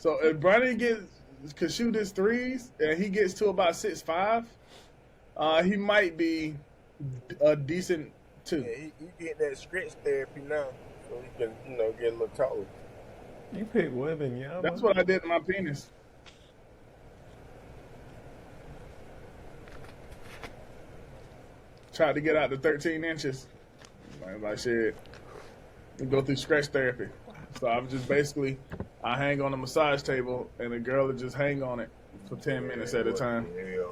So if Bronny could shoot his threes and he gets to about 6'5", he might be a decent two. Yeah, he get that stretch therapy now, so he can get a little taller. You pick women, yeah. That's what I did to my penis. Tried to get out to 13 inches. Like shit, you go through stretch therapy. So I'm just basically, I hang on the massage table and the girl would just hang on it for 10 minutes at a time. Yeah.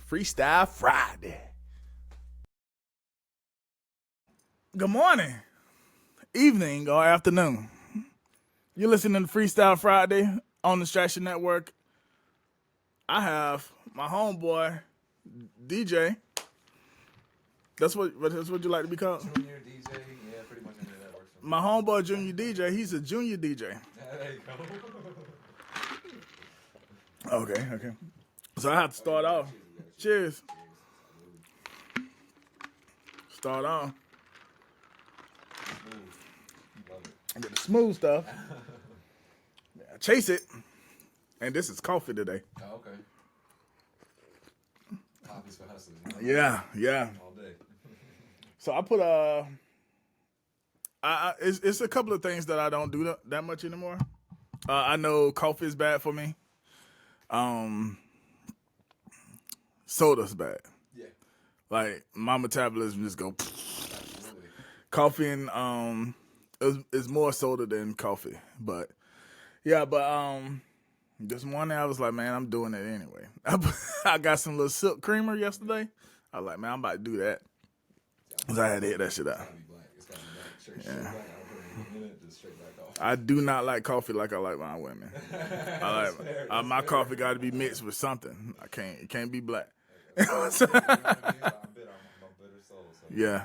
Freestyle Friday. Good morning, evening, or afternoon. You're listening to Freestyle Friday on the Distraction Network. I have my homeboy, DJ. That's what you like to be called? Junior DJ, yeah, pretty much any of that works for me. My homeboy, Junior DJ, he's a junior DJ. There you go. Okay. So I have to start off. Cheers. Start off. I get the smooth stuff. I chase it. And this is coffee today. Oh, okay. Coffee's for hustlers. Yeah. All day. So I put it's a couple of things that I don't do that much anymore. I know coffee is bad for me. Soda's bad. Yeah. Like my metabolism just go. Absolutely. Coffee and is more soda than coffee, but this morning I was like, man, I'm doing it anyway. I got some little silk creamer yesterday. I was like, man, I'm about to do that. Cause I had to hit that shit out. It's gotta be black. Straight black. I'll put it in a minute, just straight black off. I do not like coffee like I like my women. My coffee got to be mixed with something. It can't be black. I'm bitter. I'm a bitter soul. So. Yeah.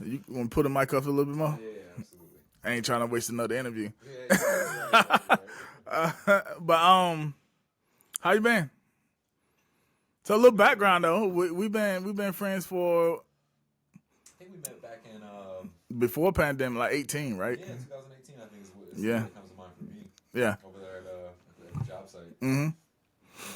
You want to put the mic up a little bit more? Yeah, absolutely. I ain't trying to waste another interview. Yeah, But how you been? So a little background though. We've been friends for. I think we met back in Before pandemic, like 18, right? Yeah, 2018. I think is what Yeah. comes to mind for me. Yeah. Over there at the job site. Mm-hmm. And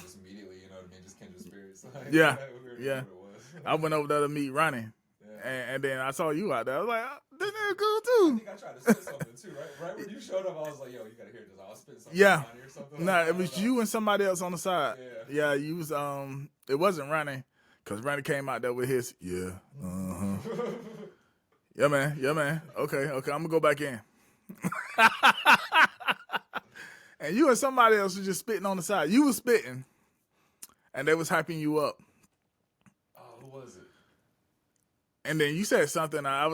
just immediately, you know what I mean? Just kindred spirits. Yeah. We Yeah. What it was. I went over there to meet Ronnie, Yeah. and then I saw you out there. I was like, this nigga cool I too. think I tried to spit something too, right? Right when you showed up, I was like, "Yo, you gotta hear this." I was spitting something Yeah. funny or something. Nah, like it was you and somebody else on the side. Yeah. Yeah, you was it wasn't Ronnie, cause Ronnie came out there with his yeah. Yeah, man. Okay. I'm gonna go back in. And you and somebody else was just spitting on the side. You was spitting, and they was hyping you up. Oh, who was it? And then you said something. I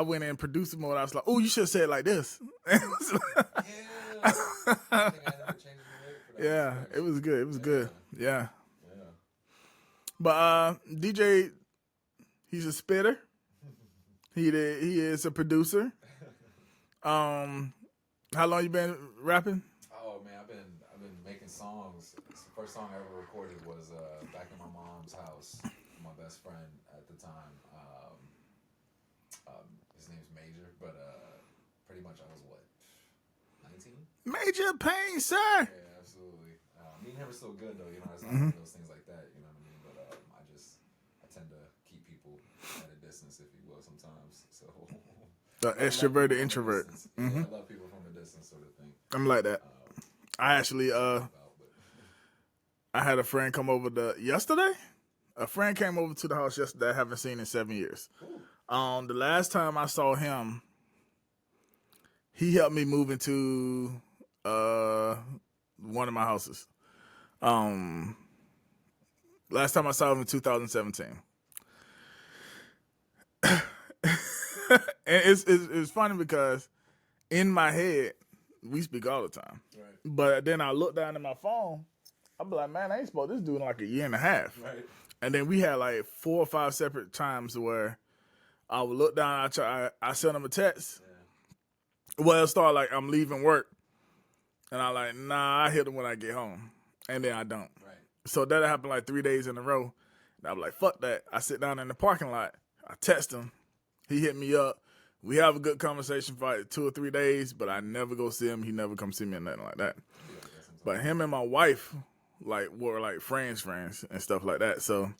went in producer mode. I was like, "Oh, you should have said it like this." It was like, Yeah. I think I ended up changing the lyric for that. yeah, it was good. It was good. Yeah. Yeah. But DJ, he's a spitter. He is a producer. How long you been rapping? Oh man, I've been making songs. The first song I ever recorded was back in my mom's house. My best friend at the time. His name's Major, but pretty much I was 19? Major Pain, sir. Yeah, absolutely. Me and him are still good though, you know. It's not one of those things like that, you know what I mean. But I tend to keep people at a distance, if you will, sometimes. So. The extroverted introvert. Yeah, I love people from a distance, sort of thing. I'm like that. I actually I had a friend come over yesterday. A friend came over to the house yesterday I haven't seen in 7 years. The last time I saw him, he helped me move into one of my houses. Last time I saw him in 2017. And it's funny because in my head, we speak all the time. Right. But then I look down at my phone. I be like, man, I ain't spoke to this dude in like a year and a half. Right. And then we had like 4 or 5 separate times where I would look down. I send him a text. Yeah. Well, it started like I'm leaving work, and I like, nah, I hit him when I get home, and then I don't. Right. So that happened like 3 days in a row. And I was like, fuck that. I sit down in the parking lot. I text him. He hit me up. We have a good conversation for like 2 or 3 days, but I never go see him. He never come see me or nothing like that. Yeah, But him and my wife like were like friends and stuff like that. So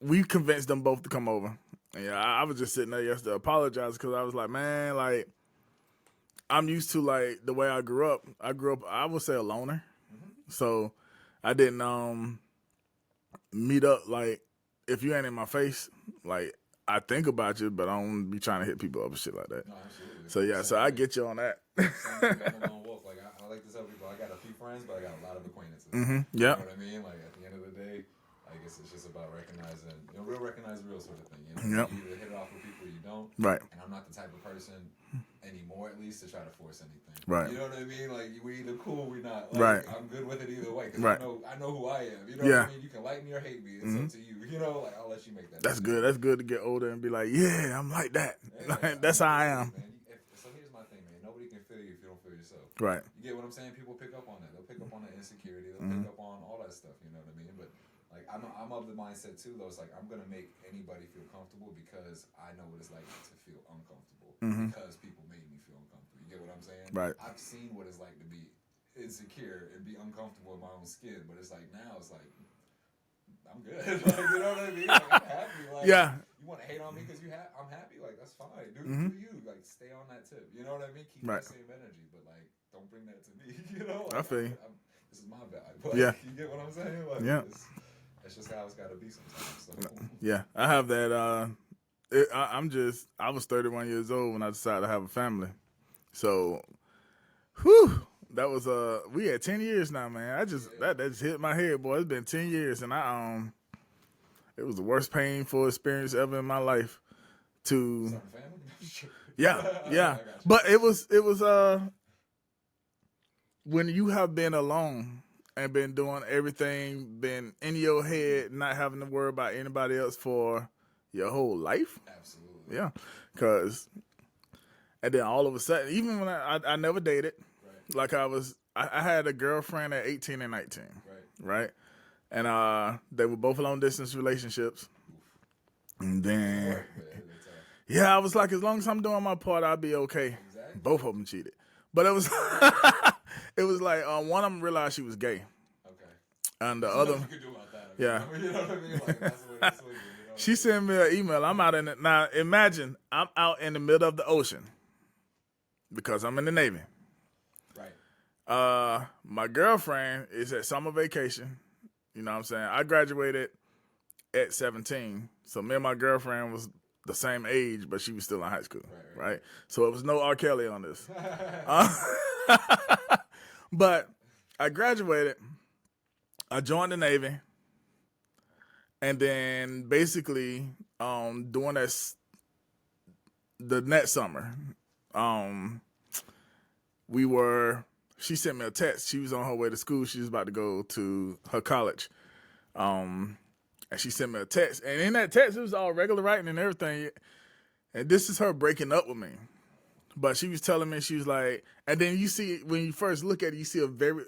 we convinced them both to come over. And yeah, I was just sitting there yesterday apologizing because I was like, man, like I'm used to like the way I grew up. I would say a loner. So I didn't meet up like if you ain't in my face, like I think about you, but I don't be trying to hit people up and shit like that. No, absolutely. So yeah, so I get you on that. Same thing on the long walk. Like I like to tell people, I got a few friends, but I got a lot of acquaintances. Yeah. You know what I mean? Like at the end of the day, I guess it's just about recognizing, real recognize real sort of thing. You Yep. You either hit it off with people, or you don't. Right. And I'm not the type of person anymore, at least, to try to force anything. Right. You know what I mean? Like we either cool, we not. Right. Like, I'm good with it either way because Right. I know who I am. You know Yeah. what I mean? You can like me or hate me. It's up to you. You know, like I'll let you make that. That's decision. good. That's good to get older and be like, yeah, I'm like that. Yeah, That's how I am. Man, so here's my thing, man. Nobody can feel you if you don't feel yourself. Right. You get what I'm saying? People pick up on that. They'll pick up on that insecurity. They'll pick up on all that stuff. You know what I mean? But like I'm of the mindset too, though. It's like I'm gonna make anybody feel comfortable because I know what it's like to feel uncomfortable because people made me feel uncomfortable. You get what I'm saying? Right. I've seen what it's like to be insecure and be uncomfortable in my own skin, but it's like now it's like I'm good. Like, you know what I mean? Like, I'm happy. Like, Yeah. you want to hate on me because I'm happy? Like, that's fine. Do you. Like, stay on that tip. You know what I mean? Keep Right. that same energy, but, like, don't bring that to me. You know? I Like, feel you. this is my bad. But, Yeah. You get what I'm saying? Like, Yeah. That's just how it's got to be sometimes. So. Yeah, I have that. I was 31 years old when I decided to have a family. So, whew, that was we had 10 years now, man. That just hit my head, boy. It's been 10 years, and it was the worst painful experience ever in my life. To Starting a family? yeah. But it was when you have been alone and been doing everything, been in your head, not having to worry about anybody else for your whole life. Absolutely. Yeah, and then all of a sudden, even when I never dated, Right. like I had a girlfriend at 18 and 19, right? And they were both long distance relationships. And then, yeah, I was like, as long as I'm doing my part, I'll be okay. Exactly. Both of them cheated, but it was it was like one of them realized she was gay, Okay. and the There's other, nothing you can do about that. yeah. You know what I mean? Like, that's the way that's what you know? She sent me an email. I'm out in it now. Imagine I'm out in the middle of the ocean because I'm in the Navy. Right. My girlfriend is at summer vacation. You know what I'm saying? I graduated at 17, so me and my girlfriend was the same age, but she was still in high school, right? So it was no R. Kelly on this. But I graduated. I joined the Navy. And then basically, during the next summer, she sent me a text. She was on her way to school. She was about to go to her college. And she sent me a text. And in that text, it was all regular writing and everything. And this is her breaking up with me. But she was telling me, she was like, and then you see, when you first look at it, you see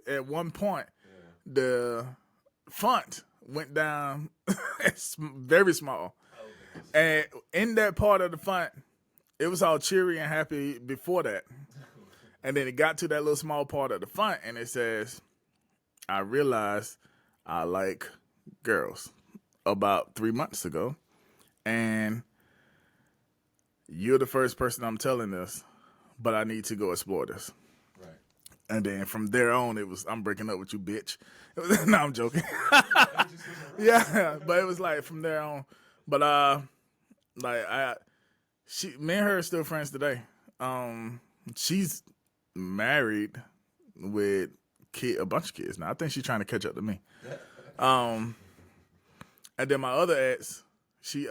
at one point, the font went down very small. And in that part of the font, it was all cheery and happy before that. And then it got to that little small part of the font, and it says, I realized I like girls about 3 months ago. And you're the first person I'm telling this, but I need to go explore this. Right. And then from there on, it was, I'm breaking up with you, bitch. No, I'm joking. Yeah, but it was like from there on. But me and her are still friends today. She's married with a bunch of kids now. I think she's trying to catch up to me. And then my other ex, she's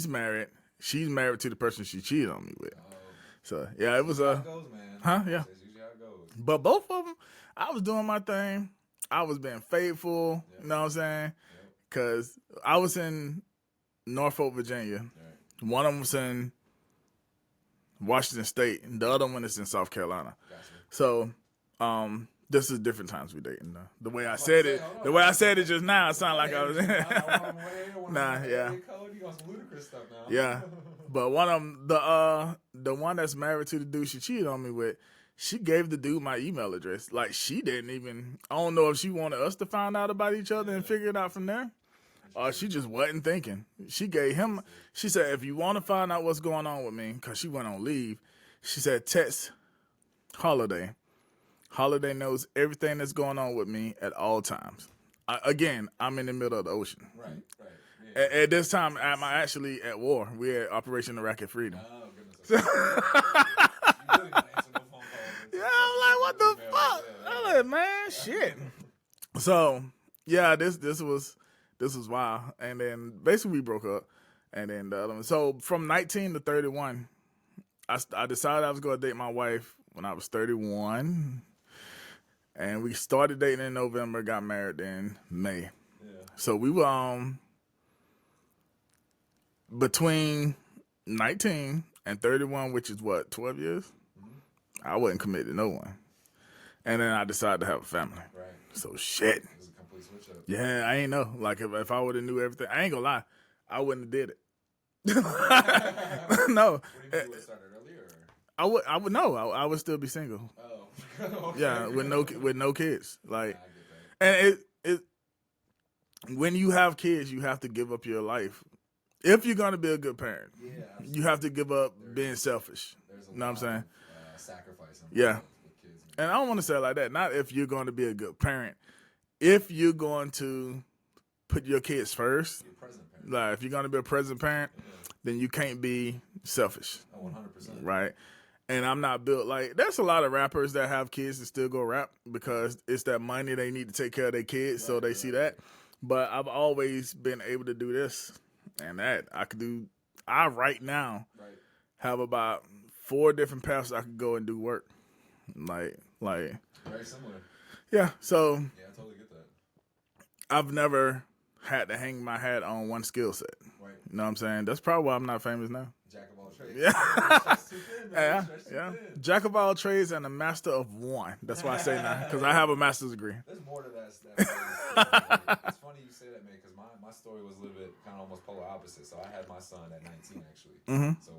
married she's married to the person she cheated on me with. Oh, So yeah, it was how it goes, man. huh? Yeah. That's usually how it goes. But both of them, I was doing my thing. I was being faithful. Yep. You know what I'm saying? Yep. Because I was in Norfolk, Virginia. Right. One of them was in Washington State, and the other one is in South Carolina. Gotcha. So, this is different times we dating. The way I said it, the way I said it just now, it sounded like I was. Nah, yeah. You got some ludicrous stuff now. Yeah, but one of them, the one that's married to the dude she cheated on me with, she gave the dude my email address. Like she didn't even. I don't know if she wanted us to find out about each other and figure it out from there, or she just wasn't thinking. She gave him. She said, if you want to find out what's going on with me, because she went on leave, she said text Holidae. Holidae knows everything that's going on with me at all times. I'm in the middle of the ocean. Right. Yeah. At this time, I'm actually at war. We're at Operation Iraqi Freedom. Oh goodness. You really don't answer no phone calls. Yeah, I'm like, what the fuck? I'm like, man, shit. So, yeah, this was wild. And then basically we broke up. And then the other one. So from 19 to 31, I decided I was going to date my wife when I was 31. And we started dating in November, got married in May. Yeah. So we were between 19 and 31, which is what, 12 years? Mm-hmm. I wasn't committed to no one. And then I decided to have a family. Right. So shit. It was a complete switch up. Yeah, I ain't know. Like if I would have knew everything, I ain't gonna lie, I wouldn't have did it. No. What do you would have started earlier? I would no. I would still be single. Oh. Okay. Yeah, with no kids. Like, I get that. and it when you have kids, you have to give up your life. If you're gonna be a good parent, Yeah. you have to give up being selfish. There's a You know what I'm saying? Sacrifice. Yeah. With kids, man. And I don't want to say it like that. Not if you're going to be a good parent. If you're going to put your kids first, Be a present parent. like if you're going to be a present parent, then you can't be selfish, Oh, 100%. right? And I'm not built like. There's a lot of rappers that have kids that still go rap because it's that money they need to take care of their kids, so they see that. But I've always been able to do this and that. I could do. I right now have about 4 different paths I could go and do work. Like Very similar. yeah. So Yeah, I totally get that. I've never had to hang my hat on one skill set. Right. You know what I'm saying? That's probably why I'm not famous now. Jack of all trades. Yeah. Stretch too thin, man. Stretch too Yeah. thin. Jack of all trades and a master of one. That's why I say now, because I have a master's degree. There's more to that stuff. It's funny you say that, man, because my story was a little bit kind of almost polar opposite. So I had my son at 19, actually. Mm-hmm. So,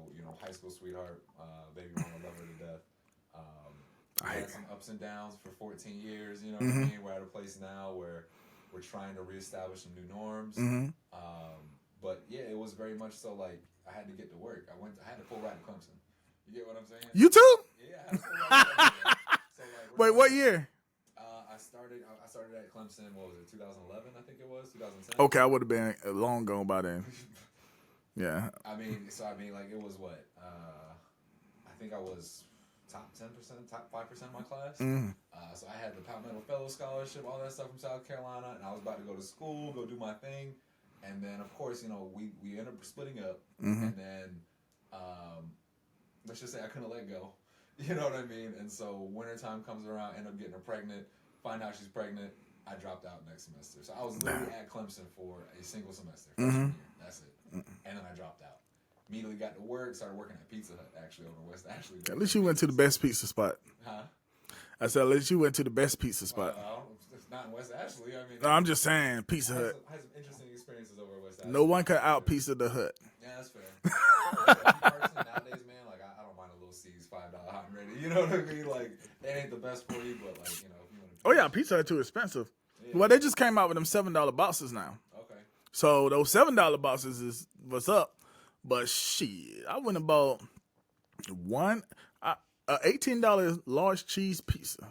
high school sweetheart, baby mama, love her to death. I had some ups and downs for 14 years, you know what I mean? We're at a place now where we're trying to reestablish some new norms. Mm-hmm. But yeah, it was very much so like I had to get to work. I had to full ride to Clemson. You get what I'm saying? You too? Yeah, I had to full ride to Clemson. So, like, Wait, what year? I started at Clemson. What was it? 2011, I think it was. 2010. Okay, I would have been long gone by then. Yeah. I mean, like it was what? I think I was top 10%, top 5% of my class. So I had the Palmetto Fellow Scholarship, all that stuff from South Carolina, and I was about to go to school, go do my thing, and then of course, we ended up splitting up, and then let's just say I couldn't let go. You know what I mean? And so wintertime comes around, end up getting her pregnant, find out she's pregnant. I dropped out next semester. So I was literally at Clemson for a single semester. Freshman year. That's it. And then I dropped out. Immediately got to work, started working at Pizza Hut, actually, over West Ashley. At least you went to the best pizza spot. Huh? I said, at least you went to the best pizza spot. It's not in West Ashley. I mean, No, I'm just saying, Pizza I Hut. had some interesting experiences over at West Ashley. No one can out Pizza the Hut. Yeah, that's fair. Personally, nowadays, man, like I don't mind a little C's $5 hot and ready. You know what I mean? Like it ain't the best for you, but like if you want to. Oh yeah, Pizza Hut too expensive. Yeah. Well, they just came out with them $7 boxes now. Okay. So those $7 boxes is what's up. But shit, I went and bought one $18 large cheese pizza.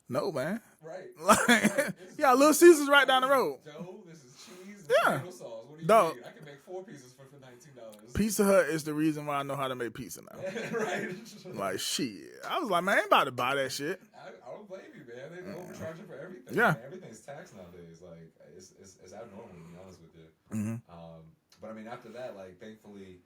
No man. Right. Like, yeah, Little Caesars right down the road. Dough, this is cheese, and Yeah. tomato sauce. What do you Dog. mean? I can make 4 pieces for $19. Pizza Hut is the reason why I know how to make pizza now. Right. Like shit, I was like, man, I ain't about to buy that shit. I don't blame you, man. They overcharge you for everything. Yeah. Man. Everything's taxed nowadays. Like it's abnormal to be honest with you. But I mean, after that, like, thankfully,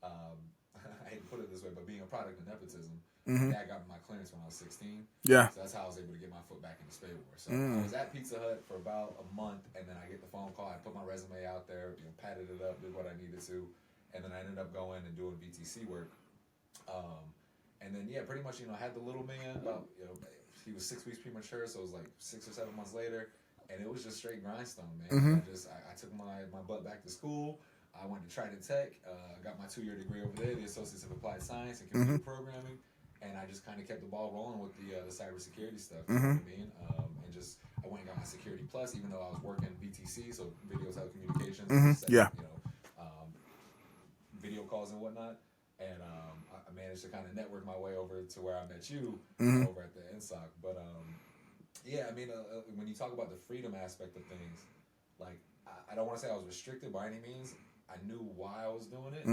I hate to put it this way, but being a product of nepotism, Dad got my clearance when I was 16. Yeah. So that's how I was able to get my foot back into Spade War. So I was at Pizza Hut for about a month, and then I get the phone call. I put my resume out there, padded it up, did what I needed to, and then I ended up going and doing VTC work. And then, yeah, pretty much, I had the little man about, he was 6 weeks premature, so it was like 6 or 7 months later, and it was just straight grindstone, man. I took my butt back to school. I went to Trident Tech, got my 2-year degree over there, the Associates of Applied Science and Computer Programming, and I just kind of kept the ball rolling with the cybersecurity stuff, you know what I mean? And just, I went and got my Security Plus, even though I was working VTC, so video telecommunications, video calls and whatnot, and I managed to kind of network my way over to where I met you over at the NSOC. But yeah, I mean, when you talk about the freedom aspect of things, like, I don't want to say I was restricted by any means. I knew why I was doing it,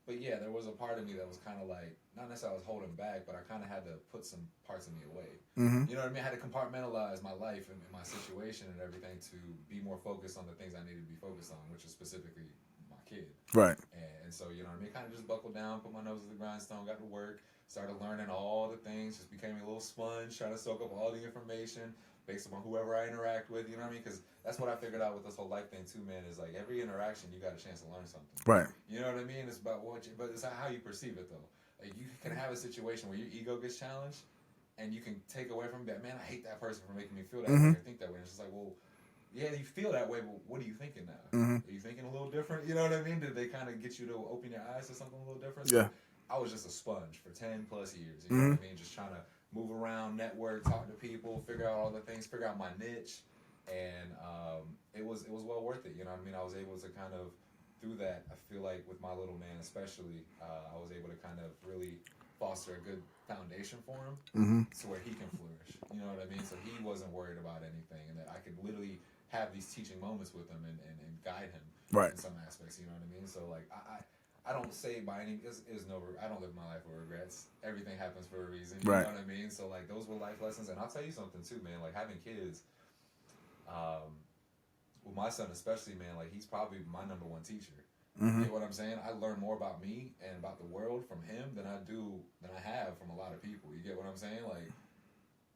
but yeah, there was a part of me that was kind of like, not necessarily I was holding back, but I kind of had to put some parts of me away. You know what I mean? I had to compartmentalize my life and my situation and everything to be more focused on the things I needed to be focused on, which is specifically my kid. Right. And so, you know what I mean? Kind of just buckled down, put my nose to the grindstone, got to work, started learning all the things, just became a little sponge, trying to soak up all the information based upon whoever I interact with, you know what I mean? Because that's what I figured out with this whole life thing too, man, is like every interaction you got a chance to learn something. Right. You know what I mean? It's about but it's how you perceive it though. Like you can have a situation where your ego gets challenged and you can take away from that, man, I hate that person for making me feel that way or think that way. And it's just like, well, yeah, you feel that way, but what are you thinking now? Are you thinking a little different? You know what I mean? Did they kind of get you to open your eyes to something a little different? Yeah. So I was just a sponge for 10 plus years. You know what I mean? Just trying to move around, network, talk to people, figure out all the things, figure out my niche, and it was well worth it. You know what I mean? I was able to kind of, through that, I feel like with my little man especially, I was able to kind of really foster a good foundation for him to where he can flourish. You know what I mean? So he wasn't worried about anything, and that I could literally have these teaching moments with him and guide him in some aspects. You know what I mean? So like I don't say by any I don't live my life with regrets. Everything happens for a reason. You know what I mean? So like those were life lessons, and I'll tell you something too, man. Like having kids, with my son especially, man. Like he's probably my number one teacher. You get what I'm saying? I learn more about me and about the world from him than I have from a lot of people. You get what I'm saying? Like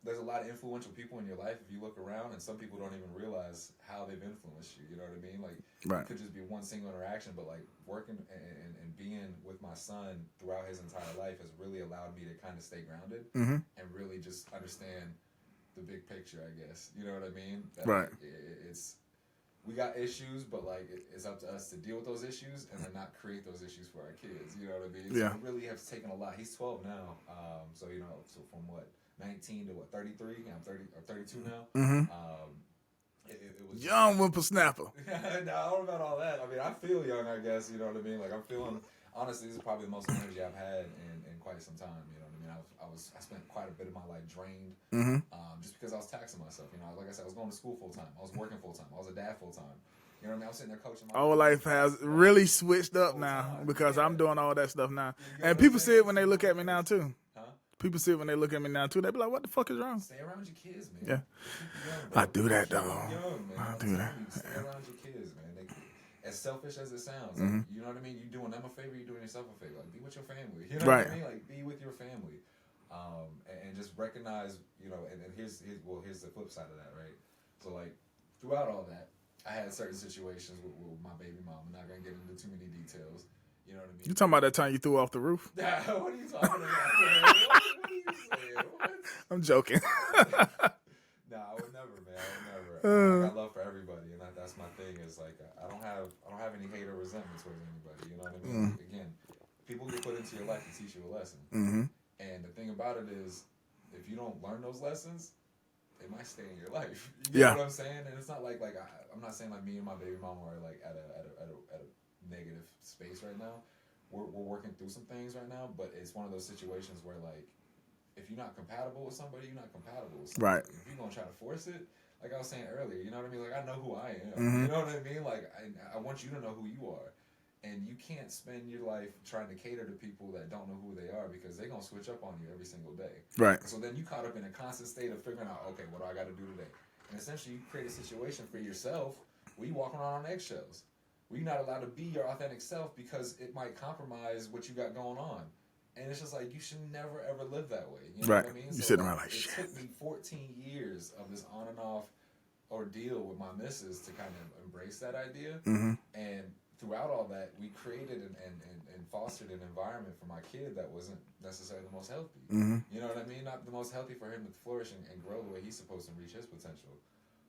there's a lot of influential people in your life if you look around, and some people don't even realize how they've influenced you. You know what I mean? Like it could just be one single interaction, but like working and being with my son throughout his entire life has really allowed me to kind of stay grounded and really just understand the big picture, I guess. You know what I mean? That we got issues, but like it's up to us to deal with those issues and then not create those issues for our kids. You know what I mean? So we really have taken a lot. He's 12 now, so from what 19 to what 33? I'm 30 or 32 now. It was young whippersnapper. No, I don't know about all that. I mean, I feel young, I guess. You know what I mean? Like I'm feeling. Honestly, this is probably the most energy I've had in quite some time. You know what I mean? I spent quite a bit of my life drained, just because I was taxing myself. You know, like I said, I was going to school full time. I was working full time. I was a dad full time. You know what I mean? I was sitting there coaching my Our life has really switched up now because I'm doing all that stuff now. And people see it when they look at me now too. People see it when they look at me now too. They be like, "What the fuck is wrong?" Stay around your kids, man. Yeah, I do that though. I do that. Stay around your kids, man. As selfish as it sounds, like, you know what I mean? You're doing them a favor, you're doing yourself a favor. Like, be with your family. You know what I mean? Like, be with your family. And just recognize, you know, and here's the flip side of that, right? So, like, throughout all that, I had certain situations with my baby mom. I'm not going to get into too many details. You know what I mean? You talking about that time you threw off the roof? What are you talking about, man? What are you saying? What? I'm joking. Nah, I would never, man. I would never. I got love for everybody, and that's my thing. Is like I don't have any hate or resentment towards anybody. You know what I mean? Again, people get put into your life to teach you a lesson, and the thing about it is, if you don't learn those lessons, they might stay in your life. You know what I'm saying? And it's not like I'm not saying like me and my baby mama are like at a negative space right now. We're working through some things right now, but it's one of those situations where like, if you're not compatible with somebody, you're not compatible with somebody. Right. If you're going to try to force it, like I was saying earlier, you know what I mean? Like, I know who I am. You know what I mean? Like, I want you to know who you are. And you can't spend your life trying to cater to people that don't know who they are because they're going to switch up on you every single day. Right. So then you caught up in a constant state of figuring out, okay, what do I got to do today? And essentially, you create a situation for yourself where you walk around on eggshells. Well, you're not allowed to be your authentic self because it might compromise what you got going on. And it's just like, you should never, ever live that way. You know Right. what I mean? You So sitting around like, it shit. took me 14 years of this on and off ordeal with my missus to kind of embrace that idea. Mm-hmm. And throughout all that, we created and fostered an environment for my kid that wasn't necessarily the most healthy. Mm-hmm. You know what I mean? Not the most healthy for him to flourish and grow the way he's supposed to reach his potential.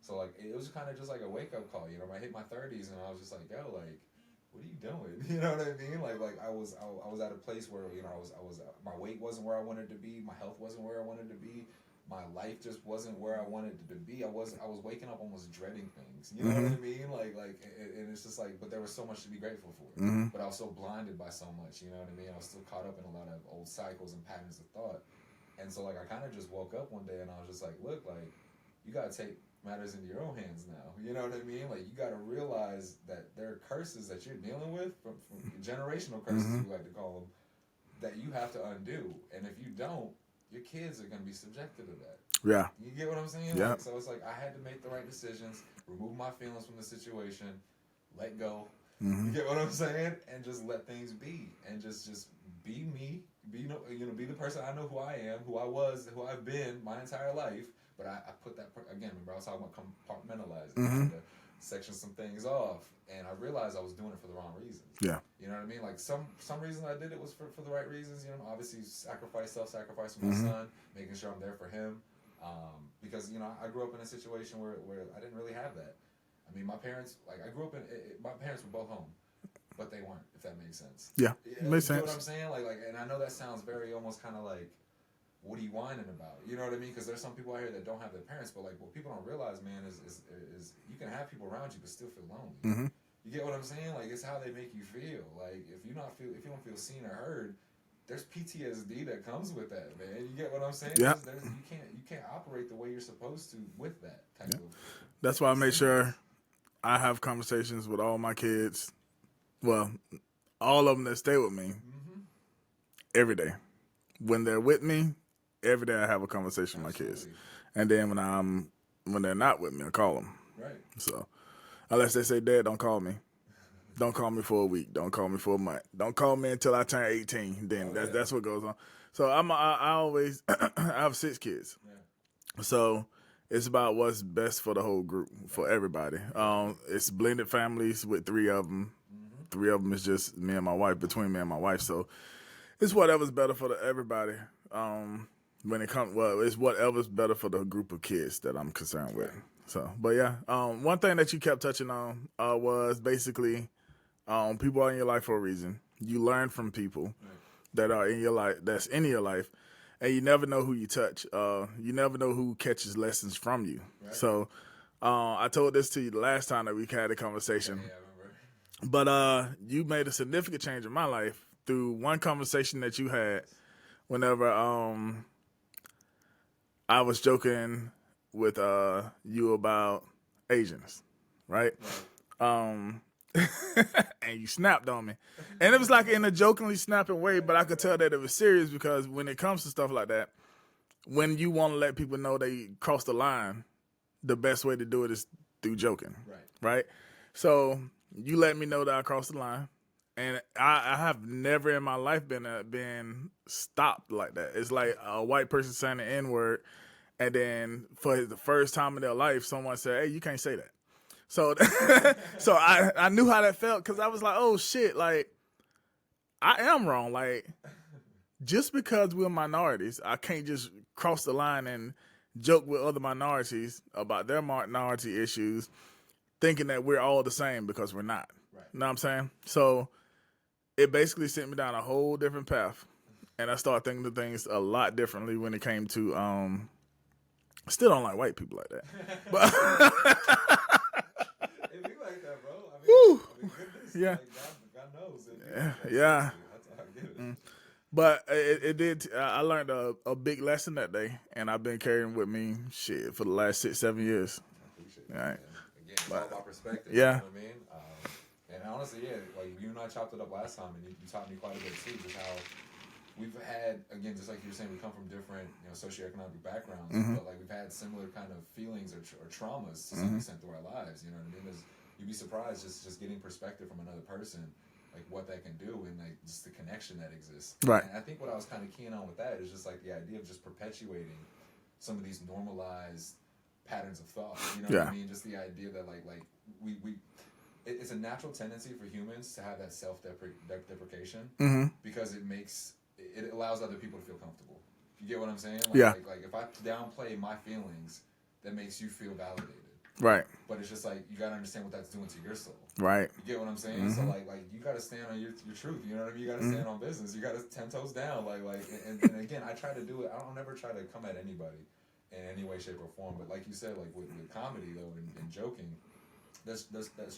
So, like, it was kind of just like a wake-up call. You know, I hit my 30s, and I was just like, yo, like, what are you doing? You know what I mean? Like I was at a place where, you know, I was my weight wasn't where I wanted to be, my health wasn't where I wanted to be, my life just wasn't where I wanted it to be. I was waking up almost dreading things. You know what I mean? Like, and it's just like, but there was so much to be grateful for. Mm-hmm. But I was so blinded by so much. You know what I mean? I was still caught up in a lot of old cycles and patterns of thought. And so, like, I kind of just woke up one day and I was just like, look, like, you gotta take matters into your own hands now. You know what I mean? Like, you got to realize that there are curses that you're dealing with, from generational curses, we like to call them, that you have to undo. And if you don't, your kids are going to be subjected to that. Yeah. You get what I'm saying? Yeah. Like, so it's like, I had to make the right decisions, remove my feelings from the situation, let go. Mm-hmm. You get what I'm saying? And just let things be. And just be me. Be the person I know who I am, who I was, who I've been my entire life. But I put that, again, remember I was talking about compartmentalizing, trying to section some things off, and I realized I was doing it for the wrong reasons. Yeah. You know what I mean? Like, some reason I did it was for the right reasons, you know, obviously self-sacrifice for my son, making sure I'm there for him, because, you know, I grew up in a situation where I didn't really have that. I mean, my parents, like, I grew up my parents were both home, but they weren't, if that makes sense. Yeah. Makes sense. You know what I'm saying? Like, and I know that sounds very almost kind of like, what are you whining about? You know what I mean? Because there's some people out here that don't have their parents, but like, what people don't realize, man, is you can have people around you but still feel lonely. Mm-hmm. You get what I'm saying? Like, it's how they make you feel. Like, if you don't feel seen or heard, there's PTSD that comes with that, man. You get what I'm saying? Yeah. You can't operate the way you're supposed to with that type of. That's why I make sure I have conversations with all my kids. Well, all of them that stay with me every day. When they're with me, every day I have a conversation with my kids. And then when they're not with me, I call them. Right. So unless they say, Dad, don't call me. Don't call me for a week. Don't call me for a month. Don't call me until I turn 18. Then that's what goes on. So I always I have 6 kids. Yeah. So it's about what's best for the whole group, for everybody. It's blended families with 3 of them. 3 of them is just me and my wife, between me and my wife. So it's whatever's better for everybody. When it comes, well, it's whatever's better for the group of kids that I'm concerned with. So, but yeah, one thing that you kept touching on was basically people are in your life for a reason. You learn from people that are in your life, that's in your life, and you never know who you touch. You never know who catches lessons from you. Right. So, I told this to you the last time that we had a conversation. Yeah, I remember. But you made a significant change in my life through one conversation that you had whenever I was joking with you about Asians, right? And you snapped on me. And it was like in a jokingly snapping way, but I could tell that it was serious because when it comes to stuff like that, when you want to let people know they crossed the line, the best way to do it is through joking, right? So you let me know that I crossed the line. And I have never in my life been stopped like that. It's like a white person saying the N-word, and then for the first time in their life, someone said, "Hey, you can't say that." So, so I knew how that felt because I was like, "Oh shit!" Like I am wrong. Like just because we're minorities, I can't just cross the line and joke with other minorities about their minority issues, thinking that we're all the same because we're not. Right. You know what I'm saying? So it basically sent me down a whole different path. And I started thinking of things a lot differently when it came to, still don't like white people like that. But It be like that, bro. I Woo. Goodness, Yeah. like God knows. Yeah. That's how I get it. But it did, I learned a big lesson that day, and I've been carrying with me, shit, for the last 6-7 years. I appreciate All that, right. man. Again, it's all about perspective. Yeah. You know what I mean? And honestly, yeah, like you and I chopped it up last time, and you taught me quite a bit too, just how we've had, again, just like you were saying, we come from different, socioeconomic backgrounds, but like we've had similar kind of feelings or traumas to some extent through our lives. You know what I mean? There's, you'd be surprised just getting perspective from another person, like what that can do and like just the connection that exists. Right. And I think what I was kind of keen on with that is just like the idea of just perpetuating some of these normalized patterns of thought. You know what I mean? Just the idea that like it's a natural tendency for humans to have that self-deprecation because it allows other people to feel comfortable. You get what I'm saying? Like if I downplay my feelings, that makes you feel validated. Right. But it's just like you gotta understand what that's doing to your soul. Right. You get what I'm saying? So like you gotta stand on your truth. You know what I mean? You gotta stand on business. You gotta 10 toes down. And again, I try to do it. I don't ever try to come at anybody in any way, shape, or form. But like you said, like with comedy though and joking, there's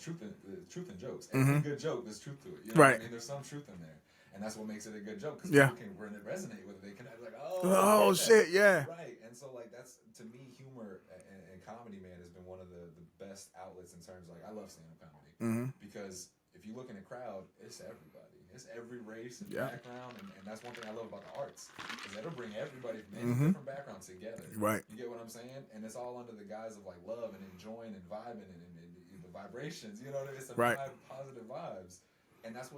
truth in jokes. Every good joke, there's truth to it. You know what I mean? There's some truth in there. And that's what makes it a good joke, because people can resonate with it. They can like, oh shit, yeah. Right. And so like that's, to me, humor and comedy, man, has been one of the best outlets in terms of, like, I love stand-up comedy because if you look in a crowd, it's everybody. It's every race and background, and that's one thing I love about the arts, is that'll bring everybody from any different background together. Right. You get what I'm saying? And it's all under the guise of like love and enjoying and vibing and the vibrations. You know, it's a positive vibes. And that's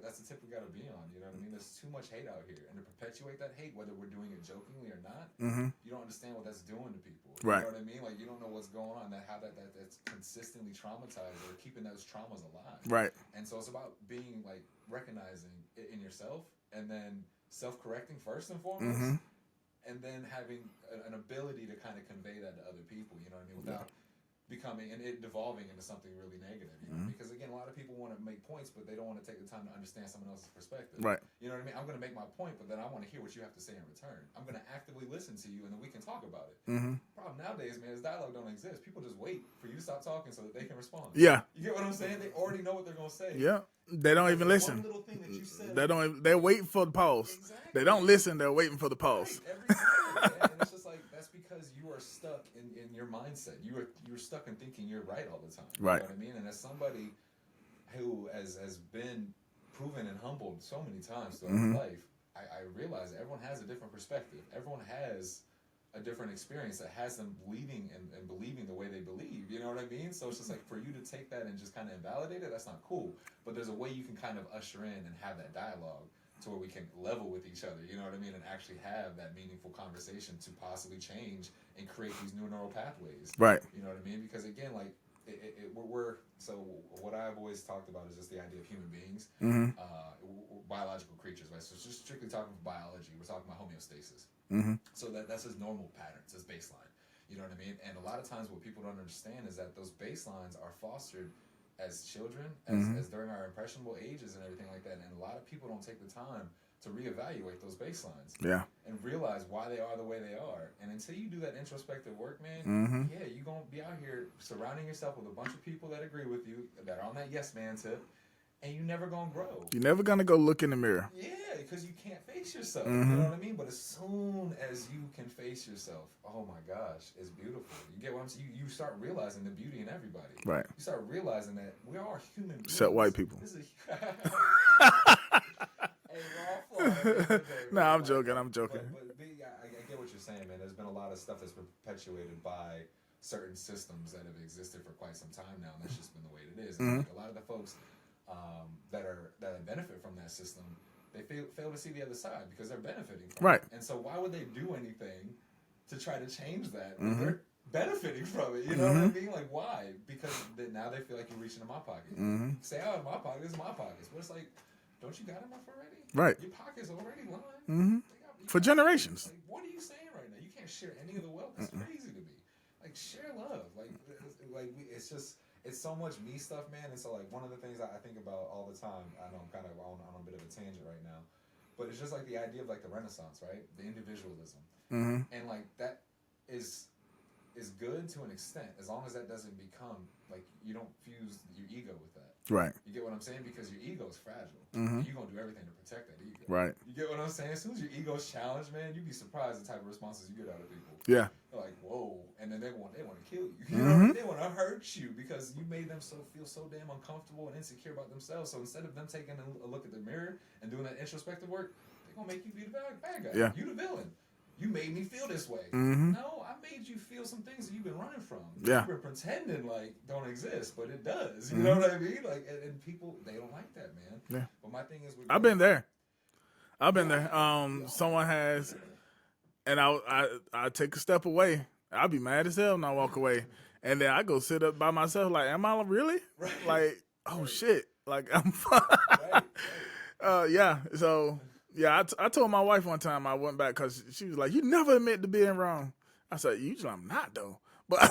that's the tip we got to be on. You know what I mean? There's too much hate out here, and to perpetuate that hate, whether we're doing it jokingly or not, you don't understand what that's doing to people. You know what I mean? Like, you don't know what's going on, how that's consistently traumatized or keeping those traumas alive. Right. And so it's about being like recognizing it in yourself, and then self-correcting first and foremost, and then having an ability to kind of convey that to other people. You know what I mean? Without becoming and it devolving into something really negative, you know? Because again, a lot of people want to make points, but they don't want to take the time to understand someone else's perspective. Right. You know what I mean? I'm going to make my point, but then I want to hear what you have to say in return. I'm going to actively listen to you, and then we can talk about it. Problem nowadays, man, is dialogue don't exist. People just wait for you to stop talking so that they can respond. Yeah. You get what I'm saying? They already know what they're going to say. Yeah. They don't even listen. One little thing that you said. They're waiting for the pause. Exactly. They don't listen. They're waiting for the pause. Right, every time, man. And it's just like, that's because you are stuck in your mindset. You're stuck in thinking you're right all the time. You Right. know what I mean? And as somebody who has been proven and humbled so many times throughout his life, I realize that everyone has a different perspective. Everyone has a different experience that has them believing and believing the way they believe. You know what I mean? So it's just like, for you to take that and just kind of invalidate it, that's not cool. But there's a way you can kind of usher in and have that dialogue to where we can level with each other, you know what I mean, and actually have that meaningful conversation to possibly change and create these new neural pathways. Right. You know what I mean? Because again, like, we're so what I've always talked about is just the idea of human beings, biological creatures, right? So just strictly talking about biology, we're talking about homeostasis. So that's his normal patterns, his baseline. You know what I mean? And a lot of times what people don't understand is that those baselines are fostered as children, as during our impressionable ages and everything like that. And a lot of people don't take the time to reevaluate those baselines. Yeah. And realize why they are the way they are. And until you do that introspective work, man, you're going to be out here surrounding yourself with a bunch of people that agree with you, that are on that yes man tip, and you're never going to grow. You're never going to go look in the mirror. Yeah, because you can't face yourself. You know what I mean? But as soon as you can face yourself, oh my gosh, it's beautiful. You get what I'm saying? You start realizing the beauty in everybody. Right. You start realizing that we are human beings. Except white people. This is hey, we're all flawed. No, I'm joking. I'm joking. But I get what you're saying, man. There's been a lot of stuff that's been perpetuated by certain systems that have existed for quite some time now, and that's just been the way it is. And like, a lot of the folks that benefit from that system, they fail to see the other side because they're benefiting from it. And so why would they do anything to try to change that when they're benefiting from it? You know what I mean? Like, why? Because now they feel like you're reaching in my pocket. Say, oh, my pocket, this is my pockets. But it's like, don't you got enough already? Right. Your pocket's already lined. For generations. Like, what are you saying right now? You can't share any of the wealth. That's crazy to me. Like, share love. It's just, it's so much me stuff, man. And so, like, one of the things I think about all the time, I know I'm kind of on a bit of a tangent right now, but it's just like the idea of like the Renaissance, right? The individualism. And like that is good to an extent, as long as that doesn't become like, you don't fuse your ego with that. Right. You get what I'm saying? Because your ego is fragile. You're going to do everything to protect that ego. Right. You get what I'm saying? As soon as your ego's challenged, man, you'd be surprised the type of responses you get out of people. Yeah. They're like, whoa. And then they want to kill you. You know, they want to hurt you because you made them feel so damn uncomfortable and insecure about themselves. So instead of them taking a look at the mirror and doing that introspective work, they're going to make you be the bad guy. Yeah. You the villain. you made me feel this way. Mm-hmm. No, I made you feel some things that you've been running from. Yeah. You've been pretending like don't exist, but it does. You Mm-hmm. know what I mean? Like, and people, they don't like that, man. Yeah. But my thing is, I've been there. Someone has, and I take a step away. I'll be mad as hell and I walk away. And then I go sit up by myself like, am I really? Right. Like, oh Right. shit. Like, I'm right. yeah. So, yeah, I told my wife one time I went back because she was like, you never admit to being wrong. I said, usually I'm not, though. But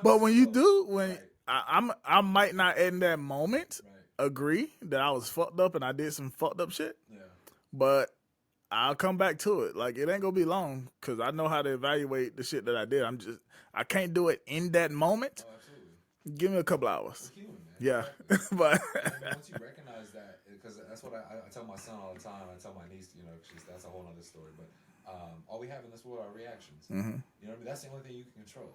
but when you do, when I might not in that moment agree that I was fucked up and I did some fucked up shit, but I'll come back to it. Like, it ain't gonna be long because I know how to evaluate the shit that I did. I can't do it in that moment. Oh, absolutely. Give me a couple hours. It's human, man. Yeah, Exactly. but And once you recognize that, because that's what I tell my son all the time. I tell my niece, you know, that's a whole other story. But all we have in this world are reactions. Mm-hmm. You know what I mean? That's the only thing you can control.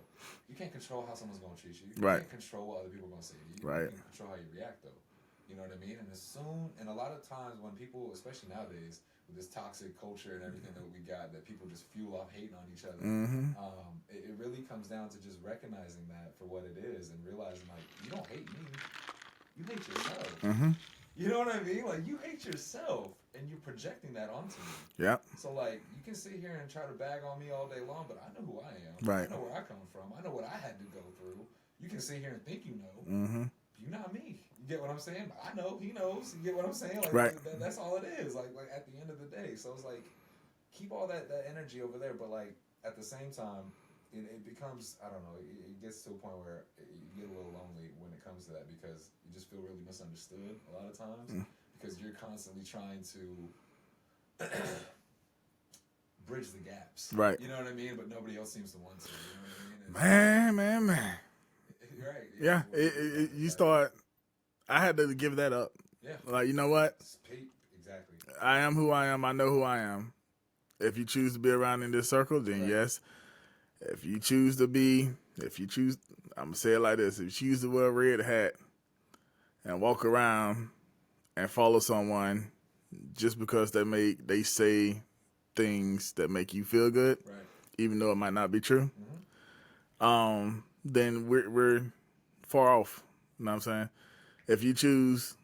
You can't control how someone's going to treat you. You Right. can't control what other people are going to say to you. Right. You can control how you react, though. You know what I mean? And a lot of times when people, especially nowadays, with this toxic culture and everything that we got, that people just fuel off hating on each other, Mm-hmm. it really comes down to just recognizing that for what it is and realizing, like, you don't hate me. You hate yourself. Mm-hmm. You know what I mean? Like, you hate yourself, and you're projecting that onto me. Yeah. So, like, you can sit here and try to bag on me all day long, but I know who I am. Right. I know where I come from. I know what I had to go through. You can sit here and think you know. Mm-hmm. You're not me. You get what I'm saying? I know. He knows. You get what I'm saying? Like, Right. That's all it is. Like at the end of the day. So it's like, keep all that energy over there, but like at the same time, it becomes, I don't know, it gets to a point where you get a little lonely when it comes to that because you just feel really misunderstood a lot of times because you're constantly trying to bridge the gaps. Right. You know what I mean? But nobody else seems to want to. You know what I mean? Man. Right. Yeah. You start. I had to give that up. Yeah. Like, you know what? Exactly. I am who I am. I know who I am. If you choose to be around in this circle, then yes. If you choose, I'm going to say it like this. If you choose to wear a red hat and walk around and follow someone just because they say things that make you feel good, even though it might not be true, then we're far off. You know what I'm saying? If you choose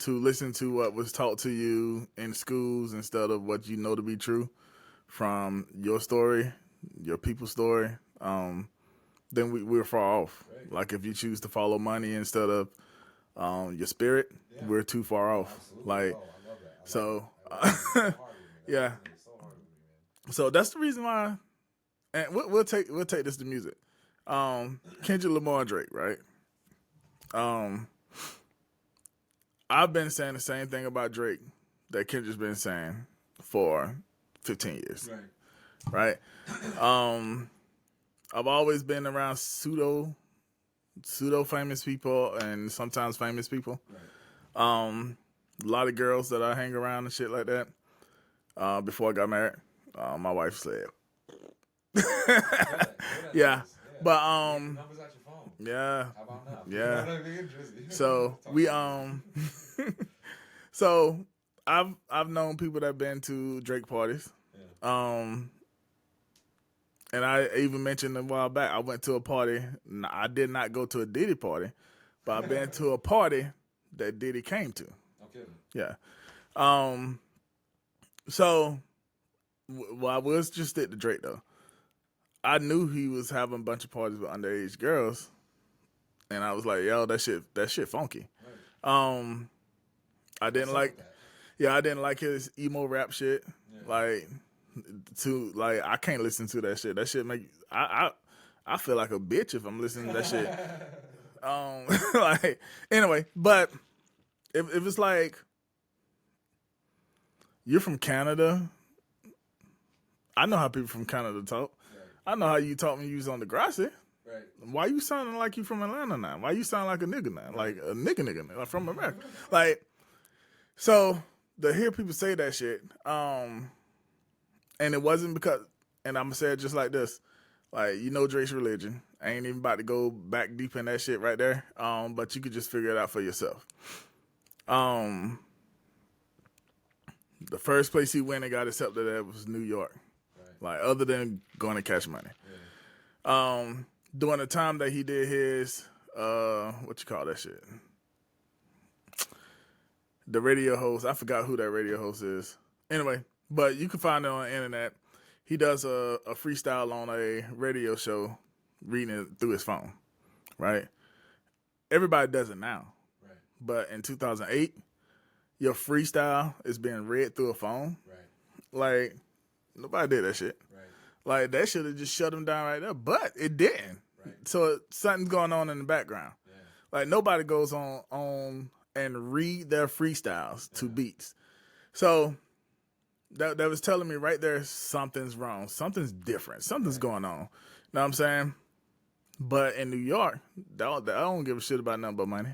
to listen to what was taught to you in schools instead of what you know to be true from your story, your people's story, then we're far off. Right. Like if you choose to follow money instead of your spirit, we're too far off. Absolutely. Like, I love that. so, Yeah. So that's the reason why, and we'll take this to music. Kendrick Lamar and Drake, right? I've been saying the same thing about Drake that Kendrick's been saying for 15 years. Right? I've always been around pseudo famous people and sometimes famous people. A lot of girls that I hang around and shit like that. Before I got married, my wife said, yeah. But numbers at your phone. yeah. How about now? Yeah. You know what I mean? So we so I've known people that been to Drake parties. And I even mentioned a while back I went to a party. I did not go to a Diddy party, but I've been to a party that Diddy came to. Okay. Yeah. So I was just stick to Drake though. I knew he was having a bunch of parties with underage girls, and I was like, "Yo, that shit funky." Right. I didn't like his emo rap shit. Yeah. I can't listen to that shit. That shit make I feel like a bitch if I'm listening to that shit. Anyway, but if it's like you're from Canada, I know how people from Canada talk. Right. I know how you talk when you was on the Degrassi. Right. Why you sounding like you from Atlanta now? Why you sound like a nigga now? Like a nigga like from America. Like, so to hear people say that shit, and it wasn't because, and I'm gonna say it just like this, like, you know Drake's religion. I ain't even about to go back deep in that shit right there. But you could just figure it out for yourself. The first place he went and got accepted at was New York. Right. Like, other than going to Cash Money. Yeah. During the time that he did his, what you call that shit? The radio host. I forgot who that radio host is. Anyway, but you can find it on the internet. He does a freestyle on a radio show, reading it through his phone, right? Everybody does it now. Right. But in 2008, your freestyle is being read through a phone. Right. Like, nobody did that shit. Right. Like, that should have just shut him down right there. But it didn't. Right. So something's going on in the background. Yeah. Like, nobody goes on and read their freestyles to beats. So that was telling me right there, something's wrong. Something's different. Something's going on. You know what I'm saying? But in New York, I don't give a shit about nothing but money.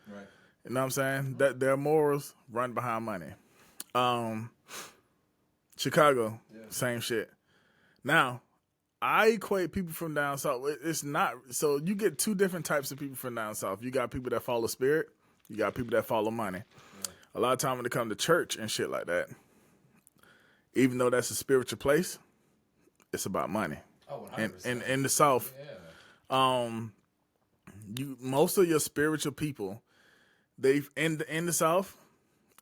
Right. You know what I'm saying? That their morals run behind money. Chicago, same shit. Now, I equate people from down south. It's not so. You get two different types of people from down south. You got people that follow spirit. You got people that follow money. Yeah. A lot of time when it comes to church and shit like that, even though that's a spiritual place, it's about money. Oh, 100%. In the South, most of your spiritual people, they've in the South,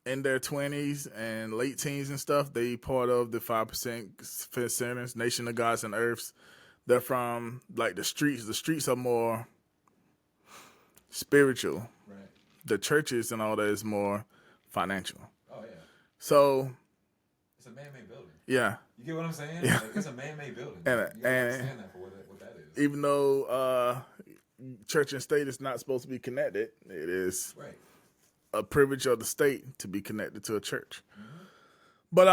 in their 20s and late teens and stuff, they part of the 5% centers, Nation of Gods and Earths. They're from like the streets. The streets are more spiritual. Right. The churches and all that is more financial. Oh, yeah. So it's a man-made building. Yeah. You get what I'm saying? Yeah. Like, it's a man-made building. And you gotta understand that for what that is. Even though church and state is not supposed to be connected, it is Right. a privilege of the state to be connected to a church. Mm-hmm. But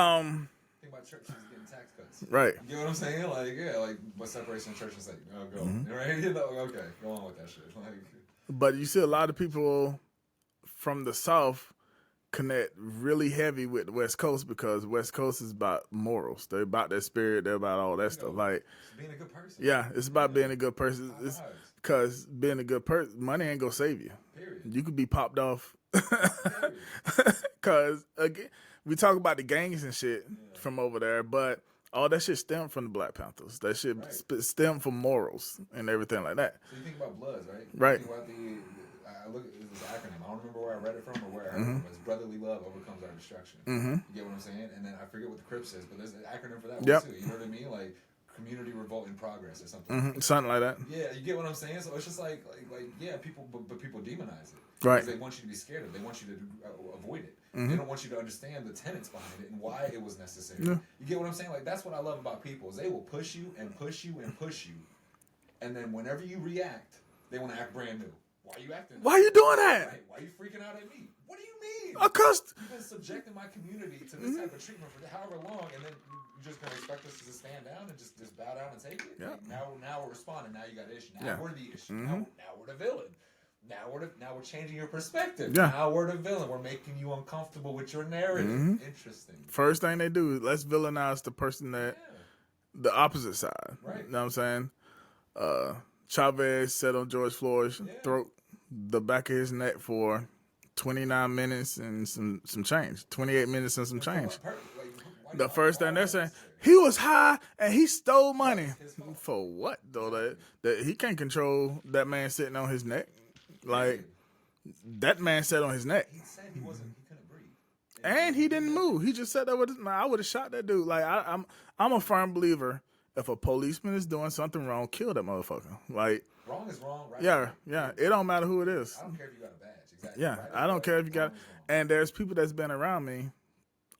think about churches getting tax cuts. Right. You get what I'm saying? Like, yeah, like what separates the church and state? Oh, go. Mm-hmm. Right? You know, okay, go on with that shit. Like, but you see a lot of people from the South connect really heavy with the West Coast because West Coast is about morals. They're about their spirit. They're about all that stuff. Like, being a good person. Yeah, it's about being a good person. Because being a good person, money ain't gonna save you. Period. You could be popped off. Because again, we talk about the gangs and shit from over there, but all that shit stemmed from the Black Panthers. That shit stemmed from morals and everything like that. So you think about Bloods, right? Right. You think about I look at this acronym. I don't remember where I read it from or where I heard it from. It's brotherly love overcomes our destruction. Mm-hmm. You get what I'm saying? And then I forget what the Crips is, but there's an acronym for that Yep. one too. You know what I mean? Like community revolt in progress or something. Mm-hmm. Something like that. Yeah, you get what I'm saying? So it's just like yeah, people, but people demonize it. Right. Because they want you to be scared of it. They want you to avoid it. Mm-hmm. They don't want you to understand the tenets behind it and why it was necessary. Yeah. You get what I'm saying? Like, that's what I love about people is they will push you and push you and push you. And then whenever you react, they want to act brand new. Why are you acting? Why are you doing that? Right? Why are you freaking out at me? What do you mean? Because You've been subjecting my community to this type of treatment for however long, and then you're just going to expect us to just stand down and just bow down and take it? Yeah. Like, now we're responding. Now you got an issue. Now Yeah. we're the issue. Mm-hmm. Now we're the villain. Now we're changing your perspective. Yeah. Now we're the villain. We're making you uncomfortable with your narrative. Mm-hmm. Interesting. first thing they do is let's villainize the person that the opposite side. Right. You know what I'm saying? Chavez sat on George Floyd's throat, the back of his neck for 29 minutes and some change. 28 minutes and some change. The first thing they're saying, he was high and he stole money. For what, though? That he can't control that man sitting on his neck. Like, that man sat on his neck. He said he couldn't breathe. And he didn't move. He just sat there with his, man, I would have shot that dude. Like, I'm a firm believer, if a policeman is doing something wrong, kill that motherfucker. Like, Wrong is wrong, right? yeah. It don't matter who it is. I don't care if you got a badge. Exactly. Yeah, Right? I don't care if you got. And there's people that's been around me,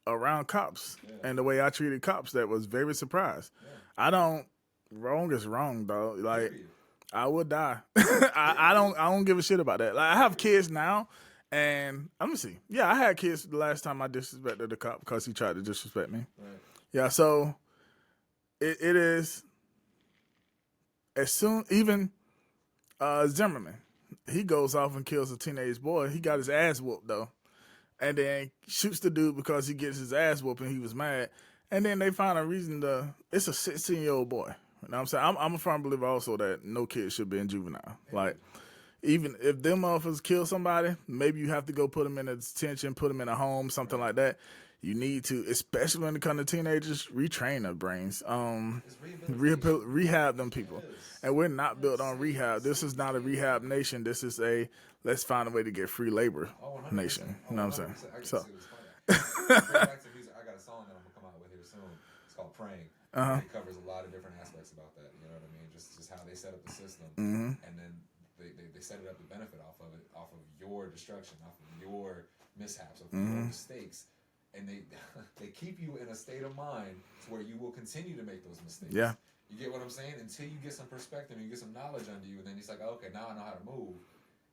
around cops, and the way I treated cops that was very surprised. I don't. Wrong is wrong, though. Like, I would die. I don't give a shit about that. Like, I have kids now, and let me see. Yeah, I had kids the last time I disrespected the cop because he tried to disrespect me. Right. Yeah, so it is as soon even Zimmerman. He goes off and kills a teenage boy. He got his ass whooped, though. And then shoots the dude because he gets his ass whooped and he was mad. And then they find a reason to... It's a 16-year-old boy. You know what I'm saying? I'm a firm believer also that no kid should be in juvenile. Like, even if them motherfuckers kill somebody, maybe you have to go put them in a detention, put them in a home, something like that. You need to, especially when it comes to teenagers, retrain their brains. Rehab them people. And we're not built on rehab. This is not a rehab nation. This is a let's find a way to get free labor nation. You know what I'm saying? So. Back to music, I got a song that I'm gonna come out with here soon. It's called "Praying." It covers a lot of different aspects about that. You know what I mean? Just how they set up the system, and then they set it up to benefit off of it, off of your destruction, off of your mishaps, off of your mistakes, and they keep you in a state of mind to where you will continue to make those mistakes. Yeah. You get what I'm saying? Until you get some perspective and you get some knowledge under you, and then it's like, okay, now I know how to move.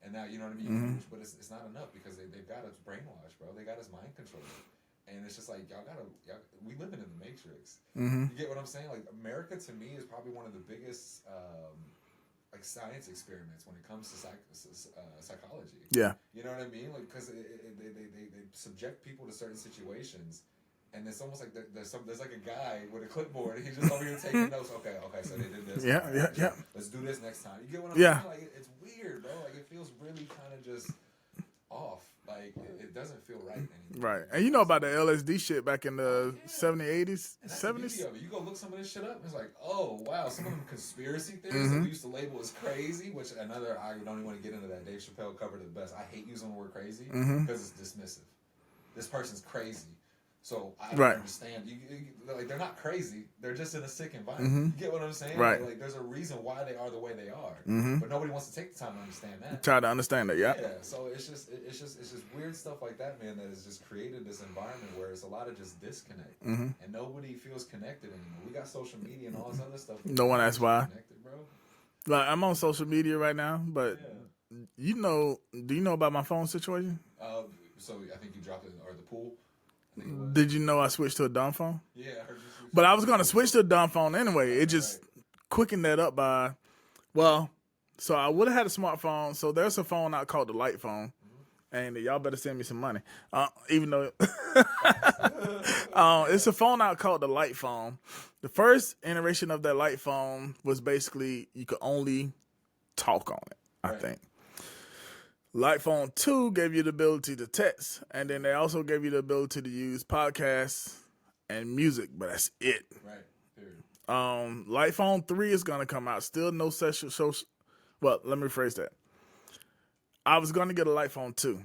And now, you know what I mean? But it's not enough because they've got us brainwashed, bro. They got us mind controlled. And it's just like, we living in the Matrix. You get what I'm saying? Like, America, to me, is probably one of the biggest, like, science experiments when it comes to psychology. Yeah. You know what I mean? Like, because they subject people to certain situations. And it's almost like there's like a guy with a clipboard, and he's just over here taking notes. Okay, so they did this. Yeah. Let's do this next time. You get what I'm saying? Like, it's weird, bro. Like, it feels really kind of just off. Like, it doesn't feel right anymore. Right. And you know about the LSD shit back in the 70s, 80s, And that's the 70s? beauty of it. You go look some of this shit up, and it's like, oh, wow, some of them conspiracy theories that we used to label as crazy, which I don't even want to get into that. Dave Chappelle covered it the best. I hate using the word crazy because it's dismissive. This person's crazy. So I don't understand. Like, they're not crazy. They're just in a sick environment. You get what I'm saying? Right. Like, there's a reason why they are the way they are. But nobody wants to take the time to understand that. Try to understand that, Yeah. So it's just weird stuff like that, man, that has just created this environment where it's a lot of just disconnect, and nobody feels connected anymore. We got social media and all this other stuff. No one asks why. Connected, bro. Like, I'm on social media right now, but do you know about my phone situation? So I think you dropped it, or the pool. Did you know I switched to a dumb phone? Yeah, I heard you. But I was going to switch to a dumb phone anyway. It just quickened that up by, so I would have had a smartphone. So there's a phone out called the Light phone. And y'all better send me some money. Even though it's a phone out called the Light phone. The first iteration of that Light phone was basically you could only talk on it, I think. Light Phone 2 gave you the ability to text, and then they also gave you the ability to use podcasts and music, but that's it. Right. Period. Light Phone 3 is going to come out. Still no social. Well, let me rephrase that. I was going to get a Light Phone 2.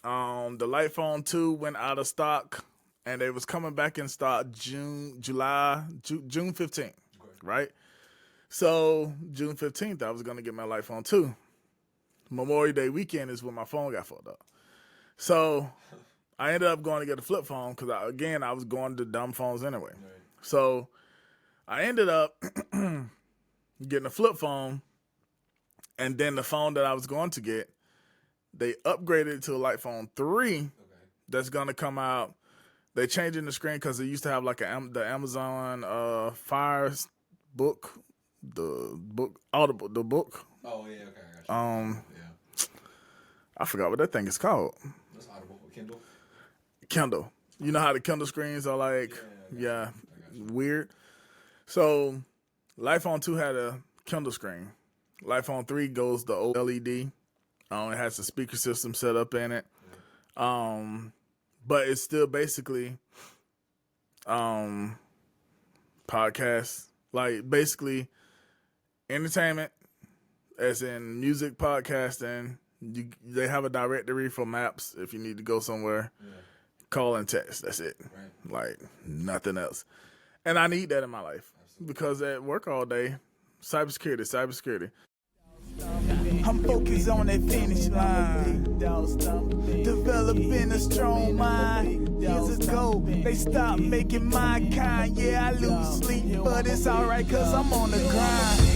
The Light Phone 2 went out of stock, and it was coming back in stock June 15th, right? So June 15th, I was going to get my Light Phone 2. Memorial Day weekend is when my phone got fucked up. So I ended up going to get a flip phone because, I was going to dumb phones anyway. Right. So I ended up getting a flip phone, and then the phone that I was going to get, they upgraded it to a Light Phone 3 that's going to come out. They're changing the screen because they used to have like the Amazon Fire book, the book. Oh, yeah, okay. I forgot what that thing is called. That's Audible. Kindle. Kindle. You know how the Kindle screens are like, weird. So, Light Phone 2 had a Kindle screen. Light Phone 3 goes the OLED. It has a speaker system set up in it. But it's still basically podcasts. Like, basically entertainment, as in music, podcasting. They have a directory for maps if you need to go somewhere. Call and text. That's it. Right. Like, nothing else. And I need that in my life. Absolutely. Because at work all day, cybersecurity. I'm focused on that finish line. Developing a strong mind. Years ago, they stopped making my kind. Yeah, I lose sleep, but it's alright, cause I'm on the grind.